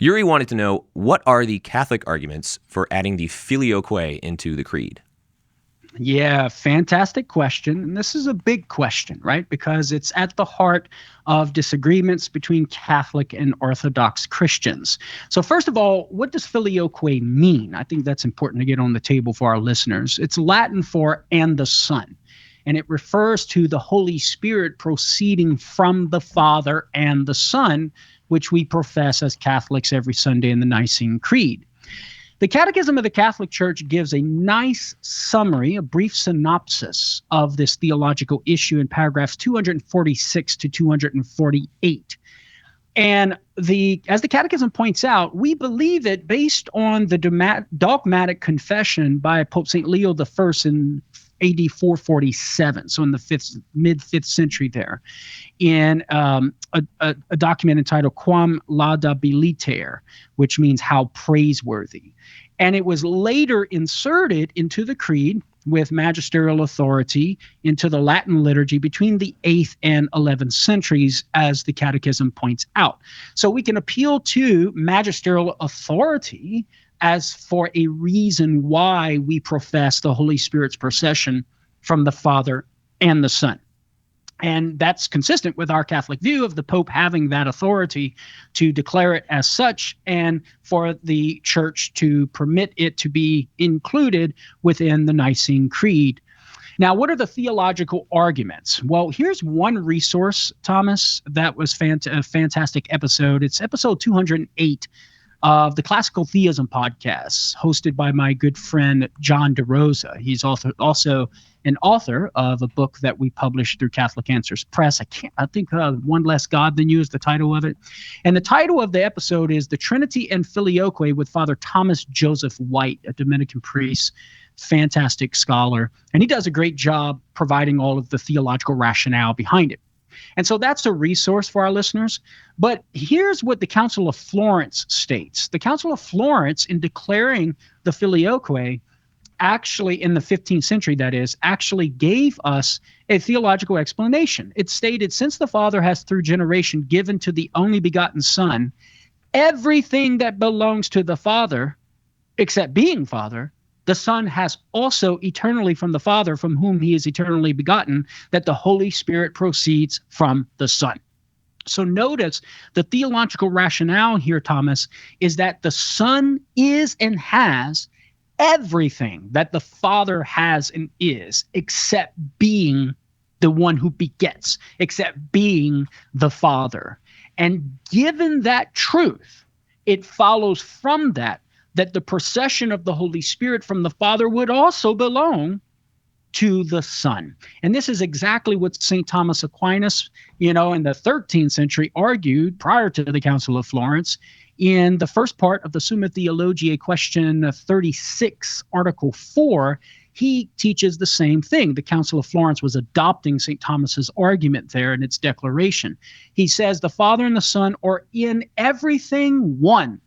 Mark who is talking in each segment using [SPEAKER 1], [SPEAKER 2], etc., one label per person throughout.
[SPEAKER 1] Yuri wanted to know, what are the Catholic arguments for adding the Filioque into the Creed?
[SPEAKER 2] Yeah, fantastic question. And this is a big question, right? Because it's at the heart of disagreements between Catholic and Orthodox Christians. So first of all, what does Filioque mean? I think that's important to get on the table for our listeners. It's Latin for "and the Son," and it refers to the Holy Spirit proceeding from the Father and the Son, which we profess as Catholics every Sunday in the Nicene Creed. The Catechism of the Catholic Church gives a nice summary, a brief synopsis of this theological issue in paragraphs 246 to 248. And as the Catechism points out, we believe it based on the dogmatic confession by Pope St. Leo I in AD 447, so in the mid-5th century there, in a document entitled Quam Laudabiliter, which means how praiseworthy. And it was later inserted into the Creed with magisterial authority into the Latin liturgy between the 8th and 11th centuries, as the Catechism points out. So we can appeal to magisterial authority as for a reason why we profess the Holy Spirit's procession from the Father and the Son. And that's consistent with our Catholic view of the Pope having that authority to declare it as such, and for the Church to permit it to be included within the Nicene Creed. Now, what are the theological arguments? Well, here's one resource, Thomas, that was a fantastic episode. It's episode 208 of the Classical Theism podcast, hosted by my good friend John DeRosa. He's also an author of a book that we published through Catholic Answers Press. I think One Less God Than You is the title of it. And the title of the episode is The Trinity and Filioque with Father Thomas Joseph White, a Dominican priest, fantastic scholar. And he does a great job providing all of the theological rationale behind it. And so that's a resource for our listeners. But here's what the Council of Florence states. The Council of Florence, in declaring the Filioque, actually in the 15th century, that is, actually gave us a theological explanation. It stated, since the Father has through generation given to the only begotten Son everything that belongs to the Father, except being Father, the Son has also eternally from the Father, from whom he is eternally begotten, that the Holy Spirit proceeds from the Son. So notice the theological rationale here, Thomas, is that the Son is and has everything that the Father has and is, except being the one who begets, except being the Father. And given that truth, it follows from that the procession of the Holy Spirit from the Father would also belong to the Son. And this is exactly what St. Thomas Aquinas, in the 13th century argued prior to the Council of Florence in the first part of the Summa Theologiae, question 36, Article 4. He teaches the same thing. The Council of Florence was adopting St. Thomas's argument there in its declaration. He says the Father and the Son are in everything one,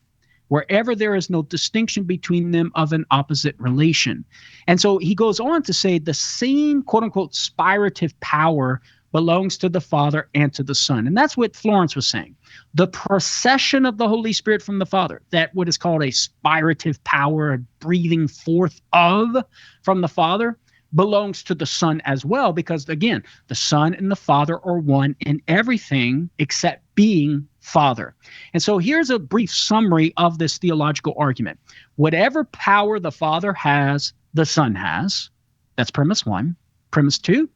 [SPEAKER 2] wherever there is no distinction between them of an opposite relation. And so he goes on to say the same quote-unquote spirative power belongs to the Father and to the Son. And that's what Florence was saying. The procession of the Holy Spirit from the Father, that what is called a spirative power, a breathing forth of from the Father, belongs to the Son as well, because again, the Son and the Father are one in everything except being Father. And so here's a brief summary of this theological argument. Whatever power the Father has, the Son has. That's premise one. Premise two,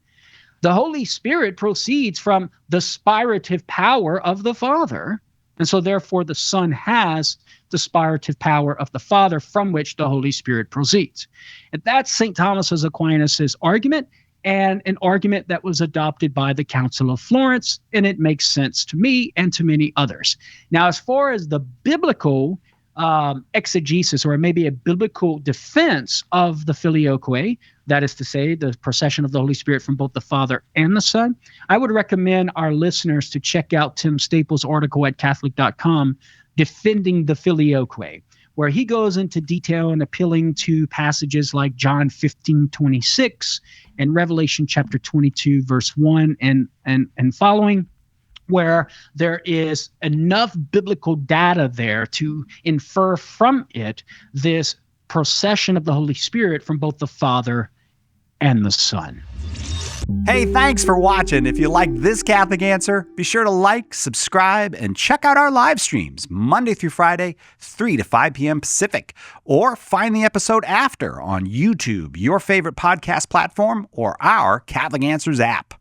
[SPEAKER 2] the Holy Spirit proceeds from the spirative power of the Father. And so therefore the Son has the spirative power of the Father from which the Holy Spirit proceeds. And that's St. Thomas Aquinas' argument, and an argument that was adopted by the Council of Florence, and it makes sense to me and to many others. Now, as far as the biblical exegesis, or maybe a biblical defense of the Filioque, that is to say, the procession of the Holy Spirit from both the Father and the Son, I would recommend our listeners to check out Tim Staples' article at Catholic.com, Defending the Filioque, where he goes into detail and appealing to passages like John 15:26 and Revelation chapter 22, verse 1 and following, where there is enough biblical data there to infer from it this procession of the Holy Spirit from both the Father and the Son.
[SPEAKER 3] Hey, thanks for watching. If you like this Catholic Answer, be sure to like, subscribe, and check out our live streams Monday through Friday, 3 to 5 p.m. Pacific. Or find the episode after on YouTube, your favorite podcast platform, or our Catholic Answers app.